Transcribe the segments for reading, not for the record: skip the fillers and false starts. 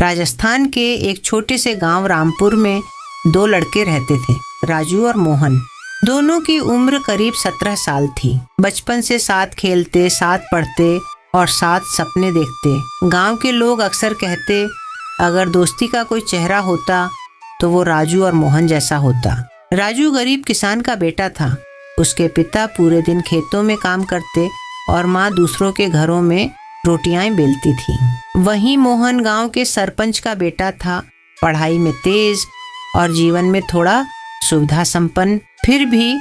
राजस्थान के एक छोटे से गांव रामपुर में 2 लड़के रहते थे, राजू और मोहन। दोनों की उम्र करीब 17 साल थी। बचपन से साथ खेलते, साथ पढ़ते और साथ सपने देखते। गांव के लोग अक्सर कहते, अगर दोस्ती का कोई चेहरा होता तो वो राजू और मोहन जैसा होता। राजू गरीब किसान का बेटा था। उसके पिता पूरे दिन खेतों में काम करते और माँ दूसरों के घरों में रोटियां बेलती थी। वहीं मोहन गांव के सरपंच का बेटा था, पढ़ाई में तेज और जीवन में थोड़ा सुविधा संपन्न। फिर भी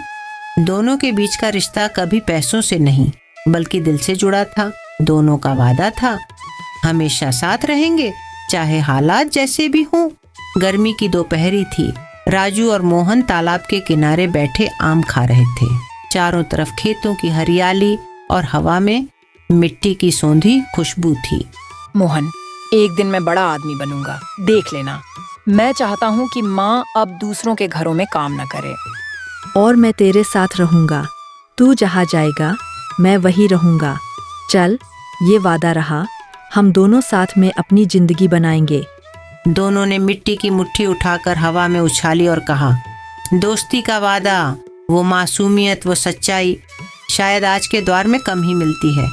दोनों के बीच का रिश्ता कभी पैसों से नहीं बल्कि दिल से जुड़ा था। दोनों का वादा था, हमेशा साथ रहेंगे चाहे हालात जैसे भी हों। गर्मी की दोपहरी थी। राजू और मोहन तालाब के किनारे बैठे आम खा रहे थे। चारों तरफ खेतों की हरियाली और हवा में मिट्टी की सौंधी खुशबू थी। मोहन, एक दिन मैं बड़ा आदमी बनूंगा, देख लेना। मैं चाहता हूँ कि माँ अब दूसरों के घरों में काम न करे। और मैं तेरे साथ रहूंगा। तू जहाँ जाएगा मैं वही रहूंगा। चल, ये वादा रहा, हम दोनों साथ में अपनी जिंदगी बनाएंगे। दोनों ने मिट्टी की मुट्ठी उठाकर हवा में उछाली और कहा, दोस्ती का वादा, वो मासूमियत, वो सच्चाई शायद आज के दौर में कम ही मिलती है।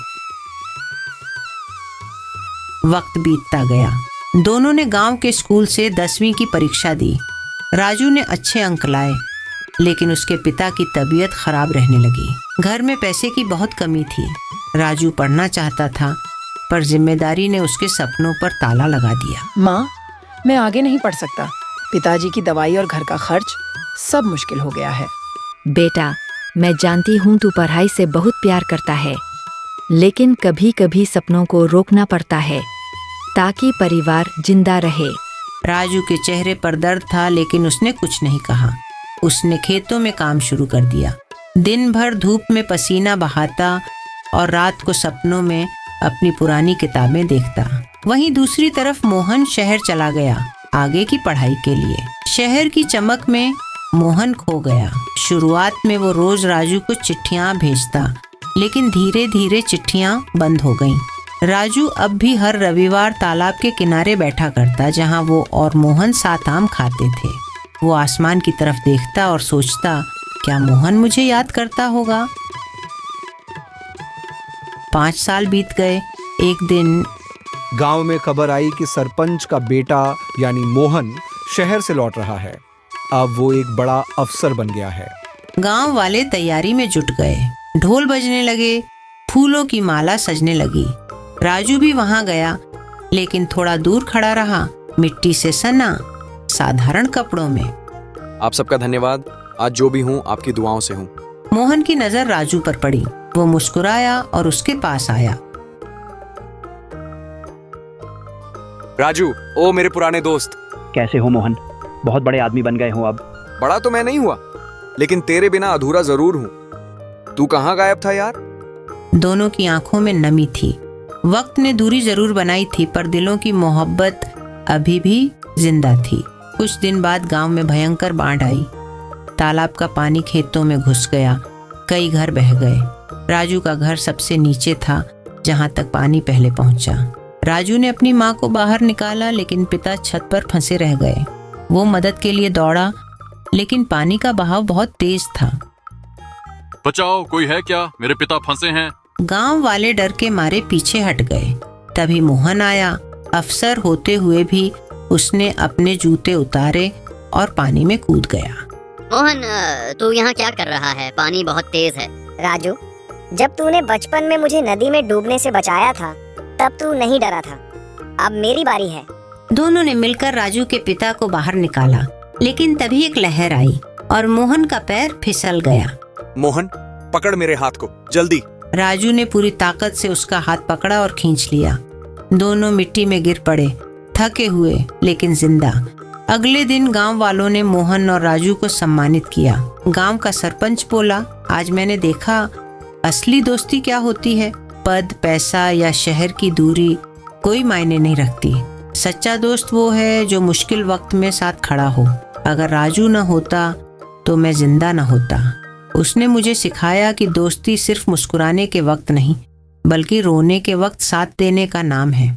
वक्त बीतता गया। दोनों ने गांव के स्कूल से 10वीं की परीक्षा दी। राजू ने अच्छे अंक लाए, लेकिन उसके पिता की तबीयत खराब रहने लगी। घर में पैसे की बहुत कमी थी। राजू पढ़ना चाहता था, पर जिम्मेदारी ने उसके सपनों पर ताला लगा दिया। माँ, मैं आगे नहीं पढ़ सकता। पिताजी की दवाई और घर का खर्च सब मुश्किल हो गया है। बेटा, मैं जानती हूँ तू पढ़ाई से बहुत प्यार करता है, लेकिन कभी कभी सपनों को रोकना पड़ता है ताकि परिवार जिंदा रहे। राजू के चेहरे पर दर्द था, लेकिन उसने कुछ नहीं कहा। उसने खेतों में काम शुरू कर दिया। दिन भर धूप में पसीना बहाता और रात को सपनों में अपनी पुरानी किताबें देखता। वहीं दूसरी तरफ मोहन शहर चला गया आगे की पढ़ाई के लिए। शहर की चमक में मोहन खो गया। शुरुआत में वो रोज राजू को चिट्ठियां भेजता, लेकिन धीरे धीरे चिट्ठियां बंद हो गईं। राजू अब भी हर रविवार तालाब के किनारे बैठा करता, जहां वो और मोहन साथ आम खाते थे। वो आसमान की तरफ देखता और सोचता, क्या मोहन मुझे याद करता होगा? 5 साल बीत गए। एक दिन गांव में खबर आई कि सरपंच का बेटा यानी मोहन शहर से लौट रहा है। अब वो एक बड़ा अफसर बन गया है। गांव वाले तैयारी में जुट गए। ढोल बजने लगे, फूलों की माला सजने लगी। राजू भी वहां गया, लेकिन थोड़ा दूर खड़ा रहा, मिट्टी से सना, साधारण कपड़ों में। आप सबका धन्यवाद। आज जो भी हूँ आपकी दुआओं से हूँ। मोहन की नजर राजू पर पड़ी। वो मुस्कुराया और उसके पास आया। राजू, ओ मेरे पुराने दोस्त। कैसे हो मोहन? बहुत बड़े आदमी बन गए हो अब। बड़ा तो मैं नहीं हुआ, लेकिन तेरे बिना अधूरा जरूर हूँ। तू कहाँ गायब था यार? दोनों की आंखों में नमी थी। वक्त ने दूरी जरूर बनाई थी, पर दिलों की मोहब्बत अभी भी जिंदा थी। कुछ दिन बाद गांव में भयंकर बाढ़ आई। तालाब का पानी खेतों में घुस गया। कई घर बह गए। राजू का घर सबसे नीचे था, जहां तक पानी पहले पहुंचा। राजू ने अपनी माँ को बाहर निकाला, लेकिन पिता छत पर फंसे रह गए। वो मदद के लिए दौड़ा, लेकिन पानी का बहाव बहुत तेज था। बचाओ, कोई है क्या? मेरे पिता फंसे हैं। गांव वाले डर के मारे पीछे हट गए। तभी मोहन आया। अफसर होते हुए भी उसने अपने जूते उतारे और पानी में कूद गया। मोहन, तू यहाँ क्या कर रहा है? पानी बहुत तेज है। राजू, जब तूने बचपन में मुझे नदी में डूबने से बचाया था, तब तू नहीं डरा था। अब मेरी बारी है। दोनों ने मिलकर राजू के पिता को बाहर निकाला, लेकिन तभी एक लहर आई और मोहन का पैर फिसल गया। मोहन, पकड़ मेरे हाथ को जल्दी। राजू ने पूरी ताकत से उसका हाथ पकड़ा और खींच लिया। दोनों मिट्टी में गिर पड़े, थके हुए लेकिन जिंदा। अगले दिन गांव वालों ने मोहन और राजू को सम्मानित किया। गांव का सरपंच बोला, आज मैंने देखा असली दोस्ती क्या होती है। पद, पैसा या शहर की दूरी कोई मायने नहीं रखती। सच्चा दोस्त वो है जो मुश्किल वक्त में साथ खड़ा हो। अगर राजू न होता तो मैं जिंदा न होता। उसने मुझे सिखाया कि दोस्ती सिर्फ मुस्कुराने के वक्त नहीं, बल्कि रोने के वक्त साथ देने का नाम है।